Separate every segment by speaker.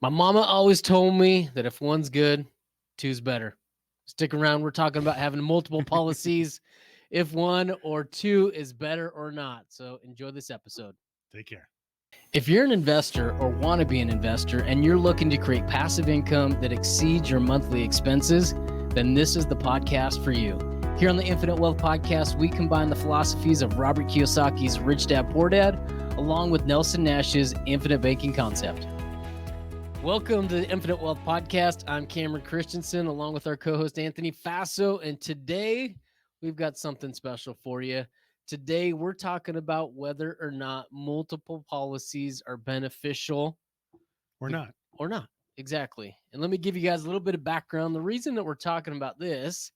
Speaker 1: My mama always told me that if one's good, two's better. Stick around. We're talking about having multiple policies, if one or two is better or not. So enjoy this episode.
Speaker 2: Take care.
Speaker 1: If you're an investor or want to be an investor and you're looking to create passive income that exceeds your monthly expenses, then this is the podcast for you. Here on the Infinite Wealth Podcast, we combine the philosophies of Robert Kiyosaki's Rich Dad Poor Dad along with Nelson Nash's infinite banking concept. Welcome to the Infinite Wealth Podcast. I'm Cameron Christensen along with our co-host Anthony Faso, and today we've got something special for you. Today we're talking about whether or not multiple policies are beneficial
Speaker 2: Or not.
Speaker 1: or not. Exactly. And let me give you guys a little bit of background. The reason that we're talking about this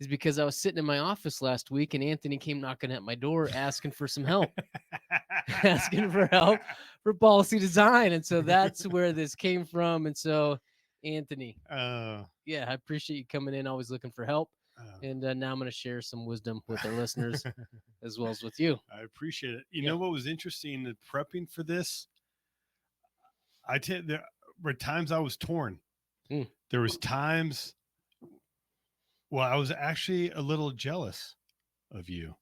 Speaker 1: is because I was sitting in my office last week and Anthony came knocking at my door asking for some help. Asking for help for policy design. And so that's where this came from. And so, Anthony, I appreciate you coming in, always looking for help. And now I'm going to share some wisdom with our listeners as well as with you.
Speaker 2: I appreciate it. You know what was interesting in prepping for this? There were times I was torn. There was times, I was actually a little jealous of you.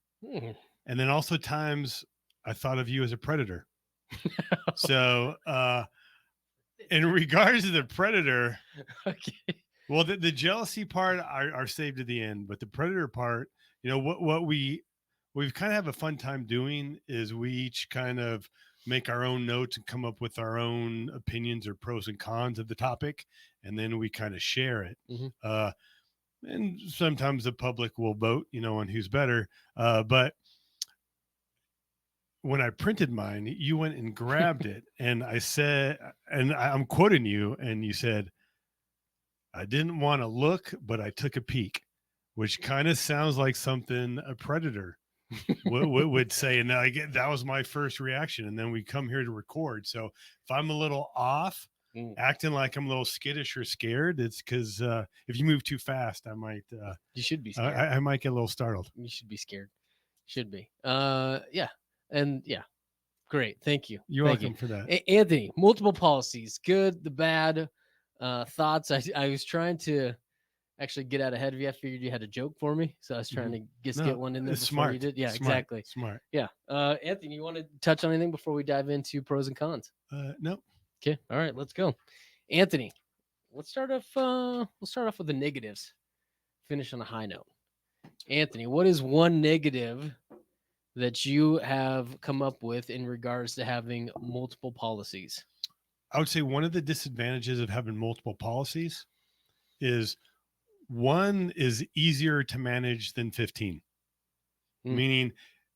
Speaker 2: And then also times I thought of you as a predator. So in regards to the predator,
Speaker 1: Okay.
Speaker 2: well, the jealousy part are saved to the end, but the predator part, what we've kind of have a fun time doing is we each kind of make our own notes and come up with our own opinions or pros and cons of the topic, and then we kind of share it. And sometimes the public will vote, on who's better. But when I printed mine, you went and grabbed it, and I said, and I'm quoting you, and you said, "I didn't want to look, but I took a peek," which kind of sounds like something a predator would say. And that was my first reaction. And then we come here to record. So if I'm a little off, acting like I'm a little skittish or scared, it's because if you move too fast, I might.
Speaker 1: You should be scared.
Speaker 2: I might get a little startled.
Speaker 1: You should be scared. Should be. Yeah. And yeah. Great. Thank you.
Speaker 2: You're welcome for that.
Speaker 1: Anthony, multiple policies, good, the bad, thoughts. I was trying to actually get out ahead of you. I figured you had a joke for me. So I was trying to get one in there before
Speaker 2: smart.
Speaker 1: You did. Yeah,
Speaker 2: smart,
Speaker 1: exactly.
Speaker 2: Smart.
Speaker 1: Yeah. Anthony, you want to touch on anything before we dive into pros and cons?
Speaker 2: No.
Speaker 1: Okay. All right, let's go. Anthony, let's start off with the negatives. Finish on a high note. Anthony, what is one negative that you have come up with in regards to having multiple policies?
Speaker 2: I would say one of the disadvantages of having multiple policies is one is easier to manage than 15. Meaning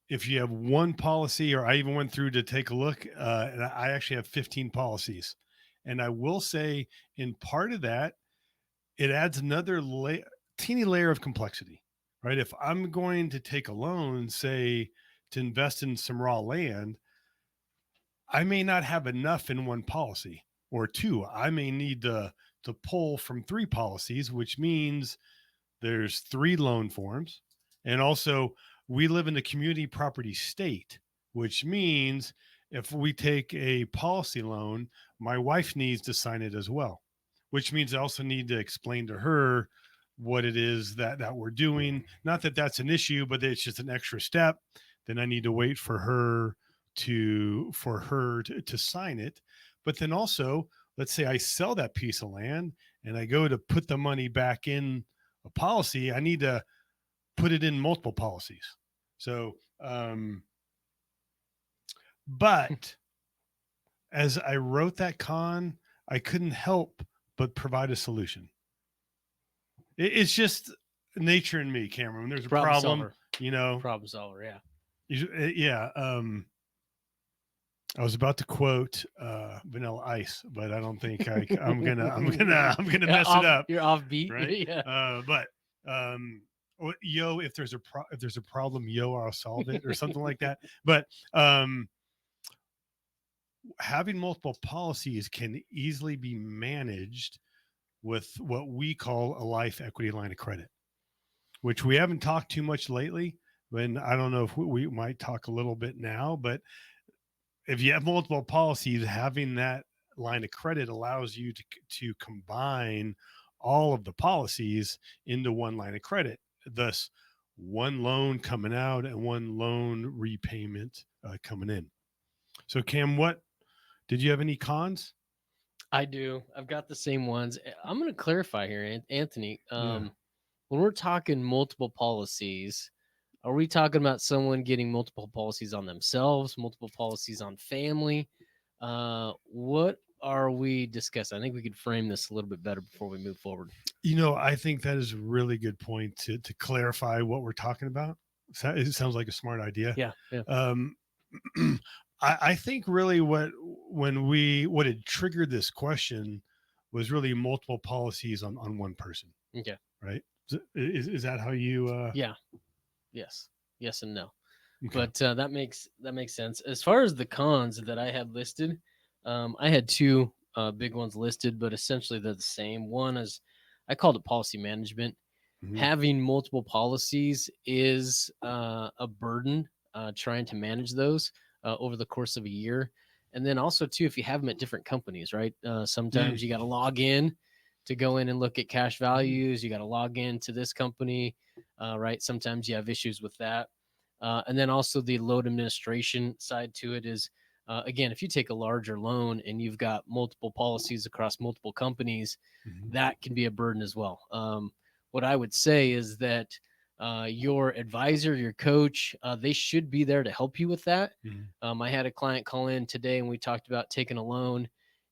Speaker 2: if you have one policy, or I even went through to take a look, and I actually have 15 policies. And I will say in part of that, it adds another teeny layer of complexity, right? If I'm going to take a loan, say, to invest in some raw land, I may not have enough in one policy or two. I may need to pull from three policies, which means there's three loan forms. And also we live in a community property state, which means if we take a policy loan, my wife needs to sign it as well, which means I also need to explain to her what it is that we're doing. Not that that's an issue, but it's just an extra step. Then I need to wait for her to sign it. But then also, let's say I sell that piece of land and I go to put the money back in a policy. I need to put it in multiple policies. So, but as I wrote that con, I couldn't help but provide a solution. It's just nature in me, Cameron. When there's a problem,
Speaker 1: problem solver. Yeah.
Speaker 2: Yeah. I was about to quote Vanilla Ice, but I don't think I'm gonna mess it up.
Speaker 1: You're off beat,
Speaker 2: right?
Speaker 1: Yeah.
Speaker 2: But yo, if there's a problem, yo, I'll solve it, or something like that. But having multiple policies can easily be managed with what we call a life equity line of credit, which we haven't talked too much lately. And I don't know if we might talk a little bit now, but if you have multiple policies, having that line of credit allows you to combine all of the policies into one line of credit, thus one loan coming out and one loan repayment coming in. So Cam, what did you have any cons?
Speaker 1: I do. I've got the same ones. I'm going to clarify here, Anthony.
Speaker 2: Yeah.
Speaker 1: When we're talking multiple policies, are we talking about someone getting multiple policies on themselves, multiple policies on family? What are we discussing? I think we could frame this a little bit better before we move forward.
Speaker 2: I think that is a really good point to clarify what we're talking about. It sounds like a smart idea.
Speaker 1: Yeah. Yeah.
Speaker 2: Um, I think really what had triggered this question was really multiple policies on one person,
Speaker 1: Okay.
Speaker 2: right? Is that how you?
Speaker 1: Yeah. Yes. Yes and no.
Speaker 2: Okay.
Speaker 1: But that makes sense. As far as the cons that I had listed, I had two big ones listed, but essentially they're the same. One is I called it policy management.
Speaker 2: Mm-hmm.
Speaker 1: Having multiple policies is a burden trying to manage those over the course of a year. And then also, too, if you have them at different companies, right? Sometimes you got to log in to go in and look at cash values. You got to log in to this company, right? Sometimes you have issues with that. And then also the loan administration side to it is, again, if you take a larger loan and you've got multiple policies across multiple companies, that can be a burden as well. What I would say is that your advisor, your coach, they should be there to help you with that. I had a client call in today and we talked about taking a loan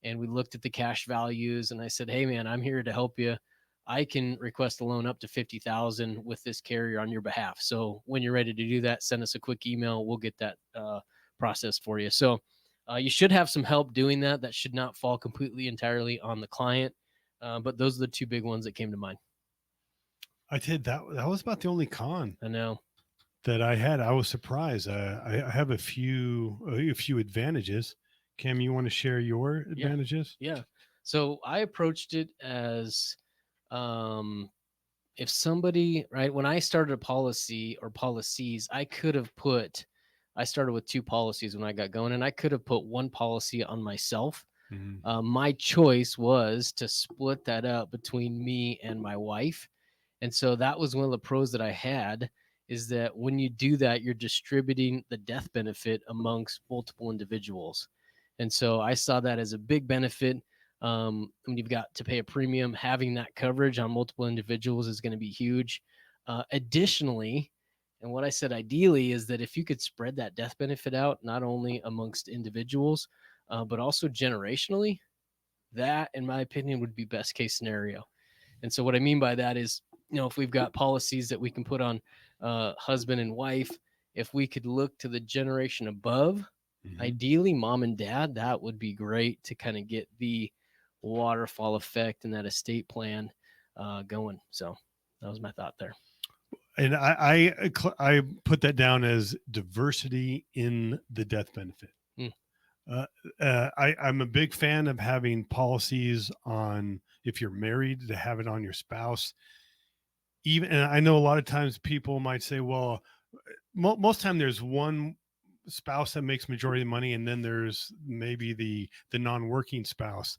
Speaker 1: and we looked at the cash values and I said, hey, man, I'm here to help you. I can request a loan up to 50,000 with this carrier on your behalf. So when you're ready to do that, send us a quick email. We'll get that process for you. So you should have some help doing that. That should not fall completely entirely on the client. But those are the two big ones that came to mind.
Speaker 2: I did that. That was about the only con
Speaker 1: I know
Speaker 2: that I had. I was surprised. I have a few advantages. Cam, you want to share your advantages?
Speaker 1: Yeah. So I approached it as if somebody, right, when I started a policy or policies, I started with two policies when I got going, and I could have put one policy on myself. My choice was to split that up between me and my wife. And so that was one of the pros that I had, is that when you do that, you're distributing the death benefit amongst multiple individuals. And so I saw that as a big benefit. When you've got to pay a premium, having that coverage on multiple individuals is going to be huge. Additionally, and what I said ideally is that if you could spread that death benefit out, not only amongst individuals, but also generationally, that, in my opinion, would be best case scenario. And so what I mean by that is, if we've got policies that we can put on husband and wife, if we could look to the generation above, ideally mom and dad, that would be great to kind of get the waterfall effect and that estate plan going. So that was my thought there.
Speaker 2: And I put that down as diversity in the death benefit. I'm a big fan of having policies on, if you're married, to have it on your spouse. Even, and I know a lot of times people might say, well, most time there's one spouse that makes majority of the money, and then there's maybe the non-working spouse.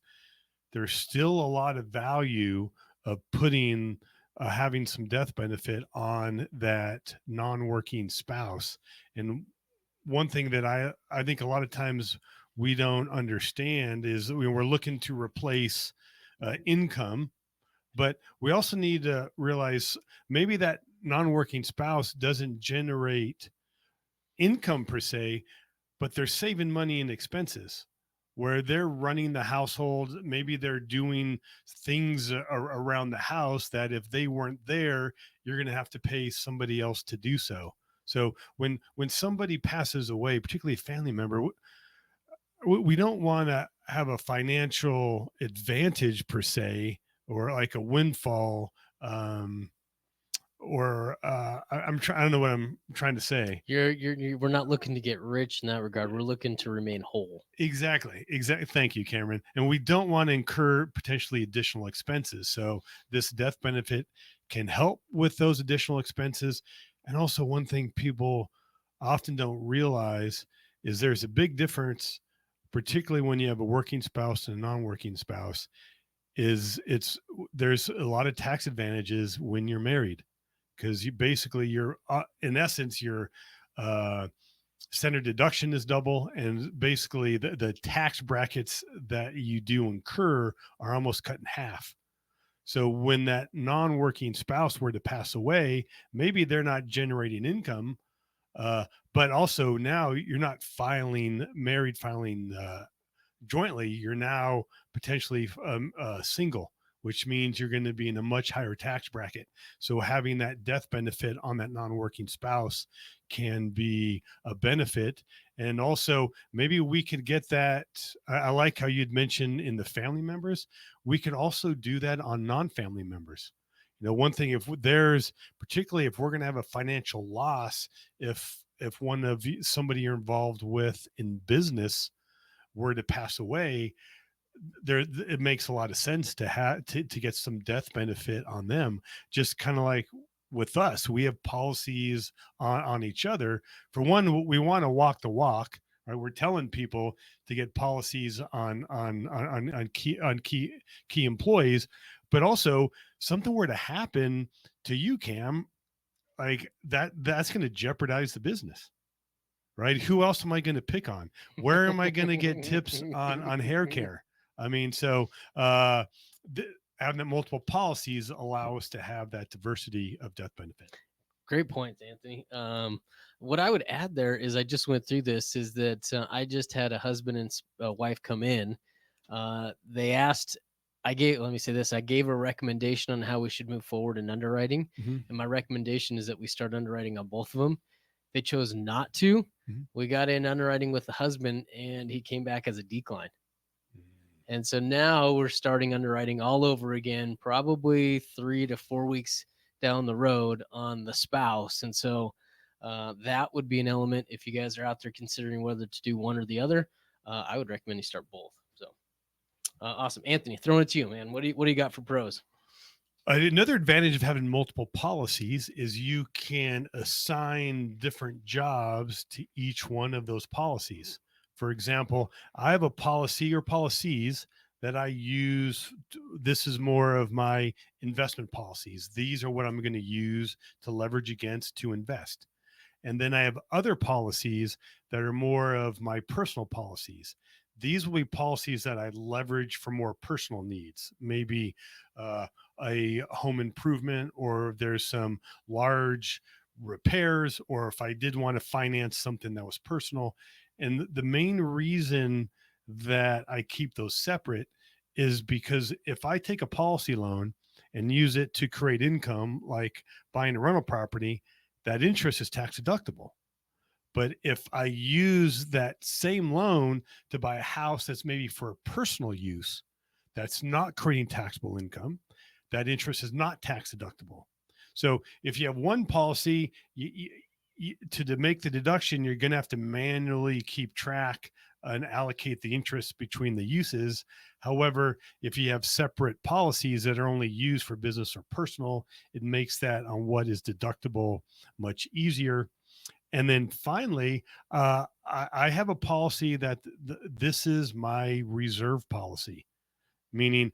Speaker 2: There's still a lot of value of putting having some death benefit on that non-working spouse. And one thing that I think a lot of times we don't understand is that we're looking to replace income, but we also need to realize maybe that non-working spouse doesn't generate income per se, but they're saving money in expenses where they're running the household. Maybe they're doing things around the house that if they weren't there, you're going to have to pay somebody else to do so. So when somebody passes away, particularly a family member, we don't want to have a financial advantage per se, or like a windfall, or I don't know what I'm trying to say.
Speaker 1: We're not looking to get rich in that regard. We're looking to remain whole.
Speaker 2: Exactly. Thank you, Cameron. And we don't want to incur potentially additional expenses. So this death benefit can help with those additional expenses. And also, one thing people often don't realize is there's a big difference particularly when you have a working spouse and a non-working spouse, is there's a lot of tax advantages when you're married, because you're in essence your uh, standard deduction is double, and basically the tax brackets that you do incur are almost cut in half. So when that non-working spouse were to pass away, maybe they're not generating income, uh, but also now you're not filing jointly, you're now potentially single, which means you're going to be in a much higher tax bracket. So having that death benefit on that non-working spouse can be a benefit. And also, maybe we could get that. I like how you'd mentioned in the family members. We could also do that on non-family members. One thing, if there's particularly if we're going to have a financial loss, if somebody you're involved with in business were to pass away, it makes a lot of sense to have to get some death benefit on them. Just kind of like with us, we have policies on each other. For one, we want to walk the walk, right? We're telling people to get policies on key employees, but also something were to happen to you, Cam, like that's going to jeopardize the business, right? Who else am I going to pick on? Where am I going to get tips on hair care? I mean, so uh, having multiple policies allow us to have that diversity of death benefit.
Speaker 1: Great points, Anthony. What I would add there is I just went through this is that I just had a husband and wife come in. They asked, let me say this, I gave a recommendation on how we should move forward in underwriting.
Speaker 2: Mm-hmm.
Speaker 1: And my recommendation is that we start underwriting on both of them. They chose not to. Mm-hmm. We got in underwriting with the husband and he came back as a decline. And so now we're starting underwriting all over again, probably 3 to 4 weeks down the road on the spouse. And so that would be an element. If you guys are out there considering whether to do one or the other, I would recommend you start both. So awesome. Anthony, throwing it to you, man. What do you got for pros?
Speaker 2: Another advantage of having multiple policies is you can assign different jobs to each one of those policies. For example, I have a policy or policies that I use. This is more of my investment policies. These are what I'm going to use to leverage against to invest. And then I have other policies that are more of my personal policies. These will be policies that I leverage for more personal needs, maybe a home improvement, or there's some large repairs, or if I did want to finance something that was personal. And the main reason that I keep those separate is because if I take a policy loan and use it to create income, like buying a rental property, that interest is tax deductible. But if I use that same loan to buy a house that's maybe for personal use, that's not creating taxable income, that interest is not tax deductible. So if you have one policy, to make the deduction, you're going to have to manually keep track and allocate the interest between the uses. However, if you have separate policies that are only used for business or personal, it makes that on what is deductible much easier. And then finally, I have a policy that this is my reserve policy, meaning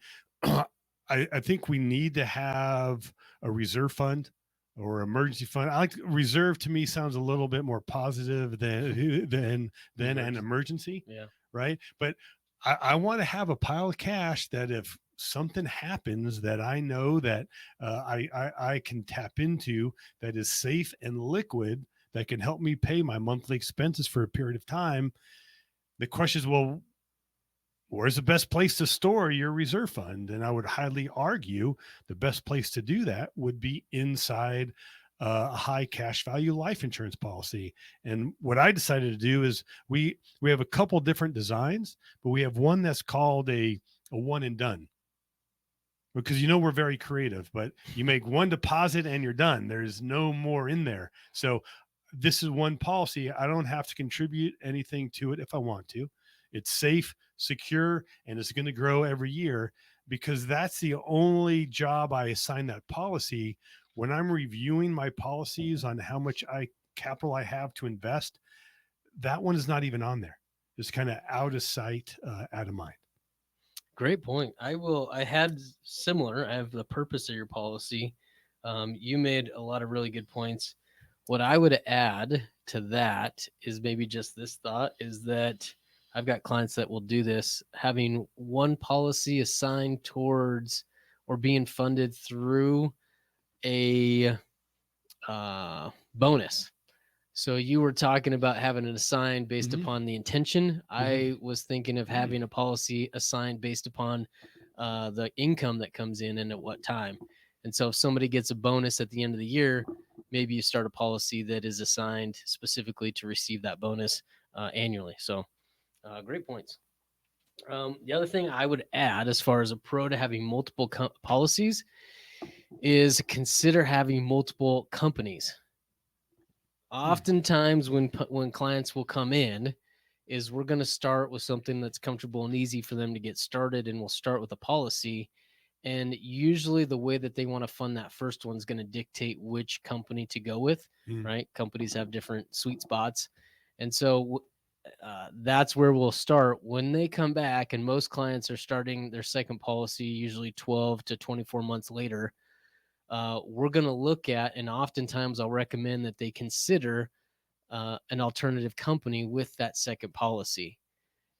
Speaker 2: I think we need to have a reserve fund or emergency fund. I like reserve, to me sounds a little bit more positive than an emergency.
Speaker 1: Yeah.
Speaker 2: Right. But I want to have a pile of cash that if something happens, that I know that I can tap into, that is safe and liquid, that can help me pay my monthly expenses for a period of time. The question is, well, where's the best place to store your reserve fund? And I would highly argue the best place to do that would be inside a high cash value life insurance policy. And what I decided to do is we have a couple different designs, but we have one that's called a one and done. Because we're very creative, but you make one deposit and you're done. There's no more in there. So this is one policy. I don't have to contribute anything to it if I want to. It's safe, secure, and it's going to grow every year, because that's the only job I assign that policy. When I'm reviewing my policies on how much capital I have to invest, that one is not even on there. just kind of out of sight, out of mind.
Speaker 1: Great point. I had similar. I have the purpose of your policy. You made a lot of really good points. What I would add to that is maybe just this thought is that I've got clients that will do this, having one policy assigned towards or being funded through a bonus. So you were talking about having it assigned based
Speaker 2: Mm-hmm.
Speaker 1: upon the intention.
Speaker 2: Mm-hmm.
Speaker 1: I was thinking of having a policy assigned based upon the income that comes in and at what time. And so if somebody gets a bonus at the end of the year, maybe you start a policy that is assigned specifically to receive that bonus annually. So great points. The other thing I would add, as far as a pro to having multiple policies, is consider having multiple companies. Oftentimes when clients will come in is we're going to start with something that's comfortable and easy for them to get started, and we'll start with a policy, and usually the way that they want to fund that first one is going to dictate which company to go with.
Speaker 2: Mm-hmm.
Speaker 1: Right, companies have different sweet spots, and so that's where we'll start when they come back. And most clients are starting their second policy usually 12 to 24 months later. We're going to look at, and oftentimes I'll recommend that they consider an alternative company with that second policy.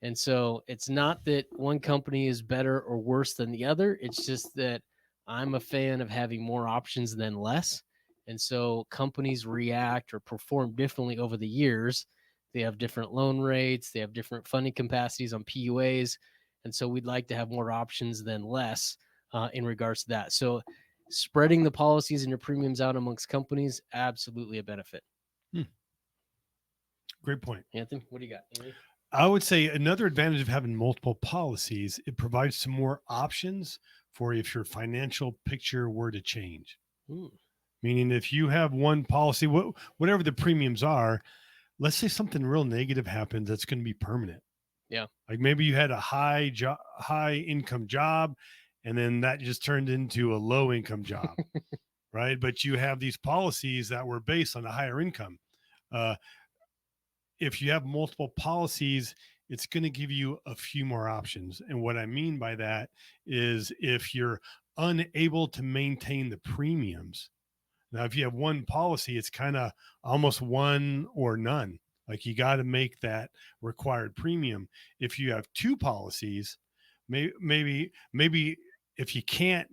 Speaker 1: And so it's not that one company is better or worse than the other. It's just that I'm a fan of having more options than less. And so companies react or perform differently over the years. They have different loan rates, they have different funding capacities on PUAs. And so we'd like to have more options than less in regards to that. So spreading the policies and your premiums out amongst companies, absolutely a benefit.
Speaker 2: Great point.
Speaker 1: Anthony, what do you got? Anything?
Speaker 2: I would say another advantage of having multiple policies, it provides some more options for if your financial picture were to change. Meaning, if you have one policy, whatever the premiums are, let's say something real negative happens that's going to be permanent.
Speaker 1: Yeah.
Speaker 2: Like maybe you had a high income job, and then that just turned into a low income job, right? But you have these policies that were based on a higher income. If you have multiple policies, it's going to give you a few more options. And what I mean by that is if you're unable to maintain the premiums, now if you have one policy, it's kind of almost one or none. Like you got to make that required premium. If you have two policies, maybe if you can't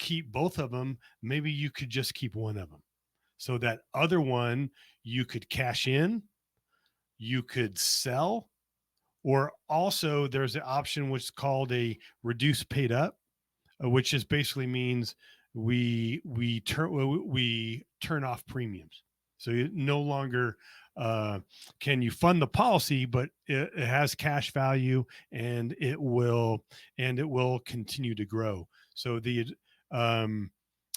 Speaker 2: keep both of them, maybe you could just keep one of them. So that other one you could cash in, you could sell, or also there's an option which is called a reduce paid up, which just basically means we turn off premiums. So you no longer can you fund the policy, but it has cash value, and it will continue to grow. So the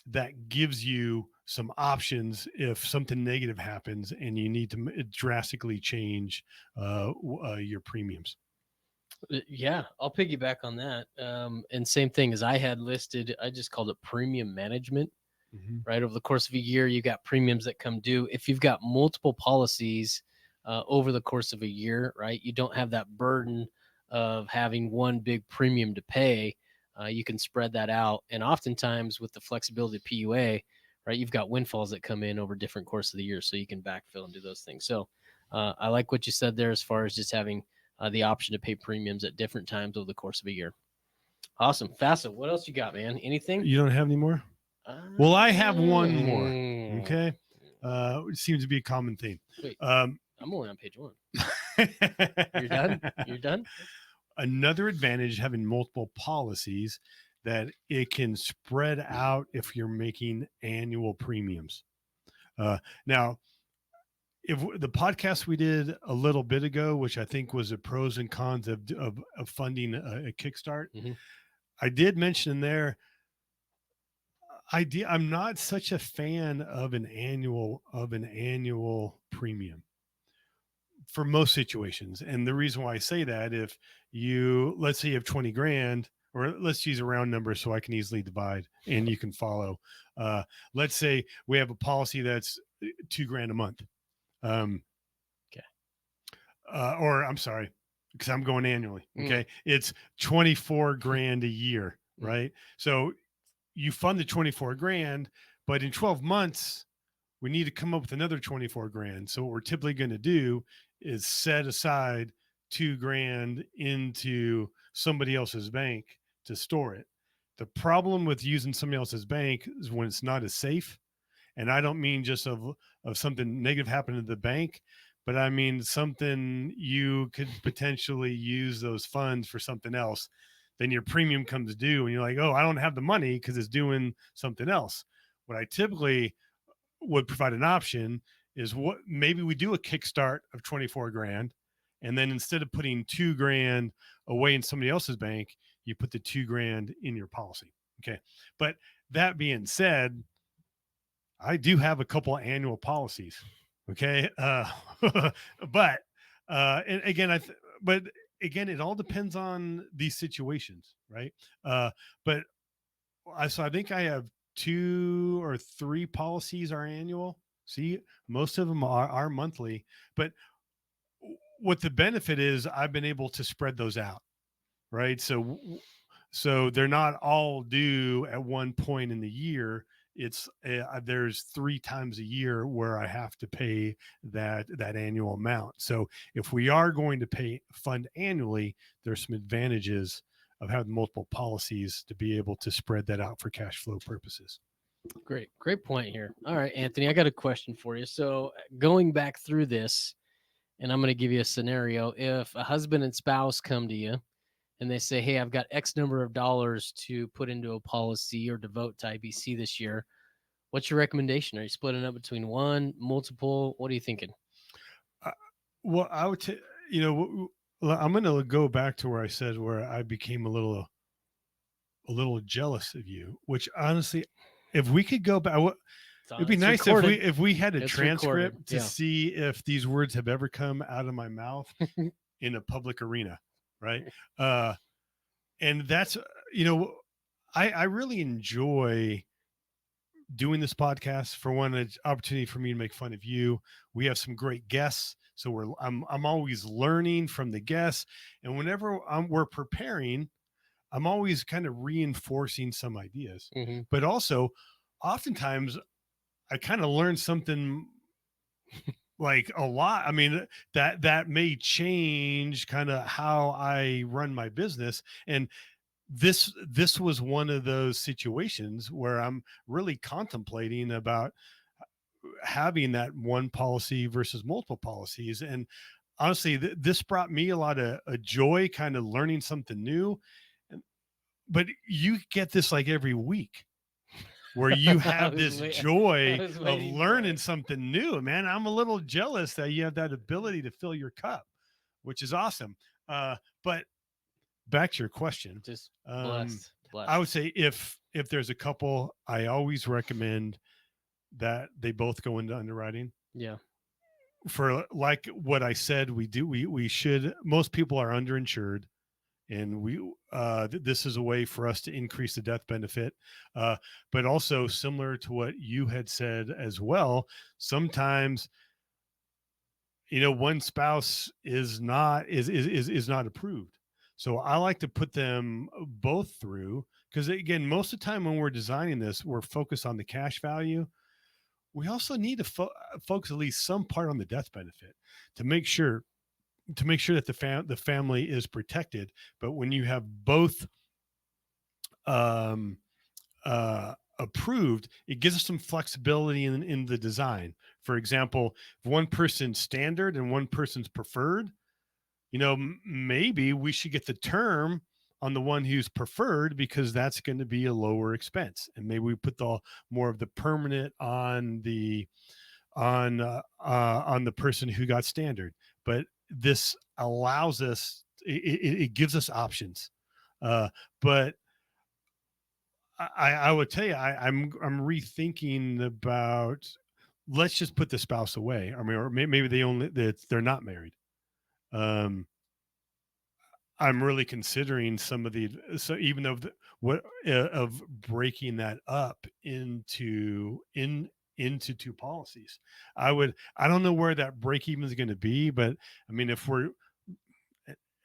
Speaker 2: that gives you some options if something negative happens and you need to drastically change your premiums.
Speaker 1: Yeah, I'll piggyback on that. And same thing as I had listed, I just called it premium management.
Speaker 2: Mm-hmm.
Speaker 1: Right, over the course of a year, you got premiums that come due. If you've got multiple policies over the course of a year, right, you don't have that burden of having one big premium to pay. You can spread that out, and oftentimes with the flexibility of PUA, right, you've got windfalls that come in over different course of the year, so you can backfill and do those things. So I like what you said there as far as just having the option to pay premiums at different times over the course of a year. Awesome. Fassa, what else you got, man? Anything?
Speaker 2: You don't have any more? Well, I have one more. Okay. It seems to be a common theme.
Speaker 1: Wait, I'm only on page 1. You're done? You're done?
Speaker 2: Another advantage having multiple policies that it can spread out if you're making annual premiums. Now, if the podcast we did a little bit ago, which I think was the pros and cons of funding a Kickstart, I did mention there. I'm not such a fan of an annual premium for most situations. And the reason why I say that, if let's say you have 20 grand, or let's use a round number so I can easily divide and you can follow. Let's say we have a policy that's $2,000 a month. Okay. Or I'm sorry, because I'm going annually.
Speaker 1: Mm,
Speaker 2: Okay. It's 24 grand a year,
Speaker 1: mm,
Speaker 2: right? So you fund the 24 grand, but in 12 months, we need to come up with another 24 grand. So what we're typically going to do is set aside 2 grand into somebody else's bank to store it. The problem with using somebody else's bank is when it's not as safe. And I don't mean just of something negative happening to the bank, but I mean something you could potentially use those funds for something else. Then your premium comes due and you're like, oh, I don't have the money because it's doing something else. What I typically would provide an option is what maybe we do a kickstart of 24 grand. And then instead of putting 2 grand away in somebody else's bank, you put the 2 grand in your policy. Okay. But that being said, I do have a couple annual policies. Okay. But, and again, but again, it all depends on these situations, right? But so I think I have 2 or 3 policies are annual. See, most of them are monthly, but what the benefit is, I've been able to spread those out, right? So they're not all due at one point in the year. It's there's 3 times a year where I have to pay that annual amount. So if we are going to pay fund annually, there's some advantages of having multiple policies to be able to spread that out for cash flow purposes.
Speaker 1: great point here. All right, Anthony, I got a question for you. So going back through this, and I'm going to give you a scenario. If a husband and spouse come to you and they say, "Hey, I've got X number of dollars to put into a policy or devote to IBC this year," what's your recommendation? Are you splitting up between one, multiple? What are you thinking?
Speaker 2: Uh, well, I would, you know, I'm going to go back to where I said where I became a little jealous of you, which honestly, if we could go back, it'd be
Speaker 1: It's
Speaker 2: nice if we
Speaker 1: recorded.
Speaker 2: if we had a
Speaker 1: It's recorded.
Speaker 2: transcript to
Speaker 1: Yeah.
Speaker 2: see if these words have ever come out of my mouth in a public arena, right? Uh, and that's you know, I really enjoy doing this podcast. For one, it's opportunity for me to make fun of you. We have some great guests, so I'm always learning from the guests, and whenever we're preparing, I'm always kind of reinforcing some ideas,
Speaker 1: Hmm.
Speaker 2: but also oftentimes I kind of learn something like a lot. I mean, that may change kind of how I run my business. And this was one of those situations where I'm really contemplating about having that one policy versus multiple policies. And honestly, this brought me a lot of joy, kind of learning something new. And but you get this like every week where you
Speaker 1: I
Speaker 2: have
Speaker 1: was
Speaker 2: this
Speaker 1: wait- I
Speaker 2: joy
Speaker 1: was
Speaker 2: of
Speaker 1: waiting for
Speaker 2: learning
Speaker 1: it.
Speaker 2: something new, man. I'm a little jealous that you have that ability to fill your cup, which is awesome. But back to your question,
Speaker 1: Just
Speaker 2: um,
Speaker 1: blessed,
Speaker 2: I would
Speaker 1: blessed.
Speaker 2: say if there's a couple, I always recommend that they both go into underwriting.
Speaker 1: Yeah.
Speaker 2: For like what I said, we should. Most people are underinsured, and this is a way for us to increase the death benefit, uh, but also similar to what you had said as well. Sometimes one spouse is not approved, so I like to put them both through, because again, most of the time when we're designing this, we're focused on the cash value. We also need to focus at least some part on the death benefit to make sure that the family is protected. But when you have both um, approved, it gives us some flexibility in the design. For example, if one person's standard and one person's preferred, maybe we should get the term on the one who's preferred, because that's going to be a lower expense, and maybe we put the more of the permanent on the person who got standard. But this allows us, it gives us options. But I would tell you, I'm rethinking about, let's just put the spouse away. I mean, or maybe they're not married. Um, I'm really considering some of the, so even though what of breaking that up into 2 policies. I don't know where that break even is going to be, but I mean, if we're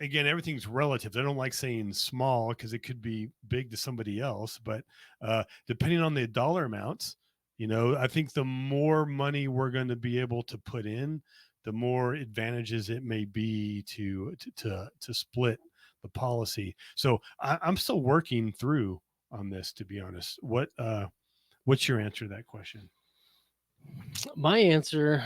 Speaker 2: again, everything's relative. I don't like saying small because it could be big to somebody else, but depending on the dollar amounts, I think the more money we're going to be able to put in, the more advantages it may be to split the policy. So I'm still working through on this, to be honest. What's your answer to that question?
Speaker 1: My answer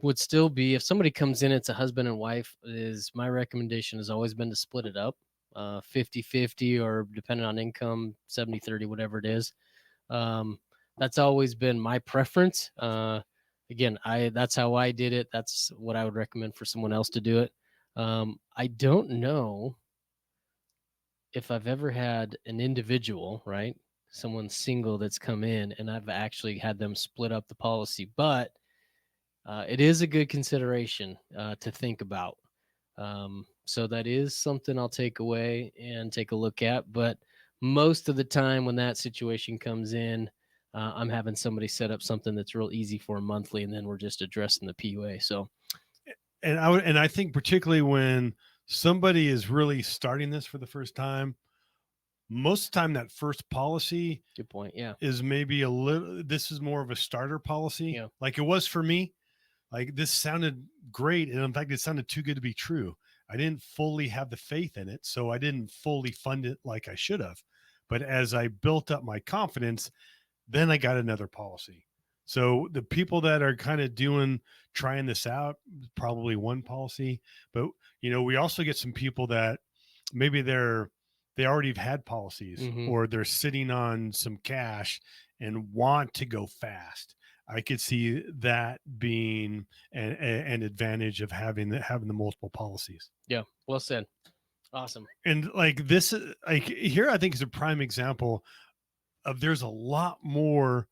Speaker 1: would still be, if somebody comes in, it's a husband and wife, is my recommendation has always been to split it up 50-50, or depending on income, 70-30, whatever it is. That's always been my preference. Again, that's how I did it. That's what I would recommend for someone else to do it. I don't know if I've ever had an individual, right? Someone single that's come in and I've actually had them split up the policy, but it is a good consideration to think about. So that is something I'll take away and take a look at. But most of the time when that situation comes in, I'm having somebody set up something that's real easy for a monthly, and then we're just addressing the PUA. So,
Speaker 2: and I think particularly when somebody is really starting this for the first time, most of the time that first policy,
Speaker 1: good point. Yeah,
Speaker 2: is maybe a little. This is more of a starter policy,
Speaker 1: yeah,
Speaker 2: like it was for me. Like this sounded great, and in fact, it sounded too good to be true. I didn't fully have the faith in it, so I didn't fully fund it like I should have. But as I built up my confidence, then I got another policy. So the people that are kind of trying this out, probably one policy. But we also get some people that maybe they already have had policies, or they're sitting on some cash and want to go fast. I could see that being an advantage of having the multiple policies.
Speaker 1: yeah. Well said. Awesome.
Speaker 2: And like this, like here, I think is a prime example of there's a lot more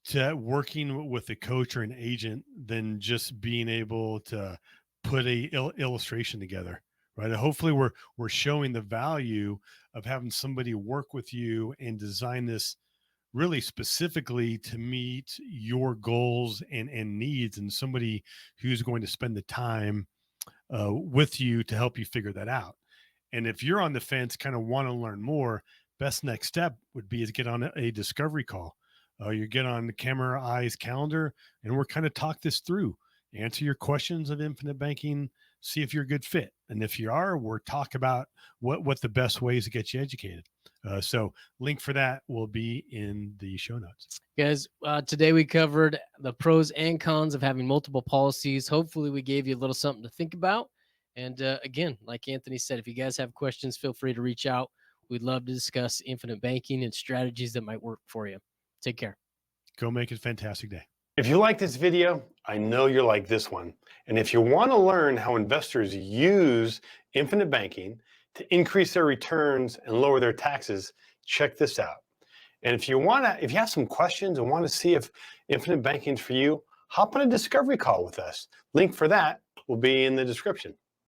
Speaker 2: to working with a coach or an agent than just being able to put a illustration together, right? Hopefully we're showing the value of having somebody work with you and design this really specifically to meet your goals and needs, and somebody who's going to spend the time with you to help you figure that out. And if you're on the fence, kind of want to learn more, best next step would be is get on a discovery call. You get on the Camera Eyes calendar, and we're kind of talk this through, answer your questions of infinite banking, see if you're a good fit. And if you are, we're talk about what the best ways to get you educated. So link for that will be in the show notes.
Speaker 1: Guys, today we covered the pros and cons of having multiple policies. Hopefully we gave you a little something to think about. And again, like Anthony said, if you guys have questions, feel free to reach out. We'd love to discuss infinite banking and strategies that might work for you. Take care.
Speaker 2: Go make it a fantastic day.
Speaker 3: If you like this video, I know you'll like this one. And if you want to learn how investors use infinite banking to increase their returns and lower their taxes, check this out. And if you have some questions and want to see if infinite banking is for you, hop on a discovery call with us. Link for that will be in the description.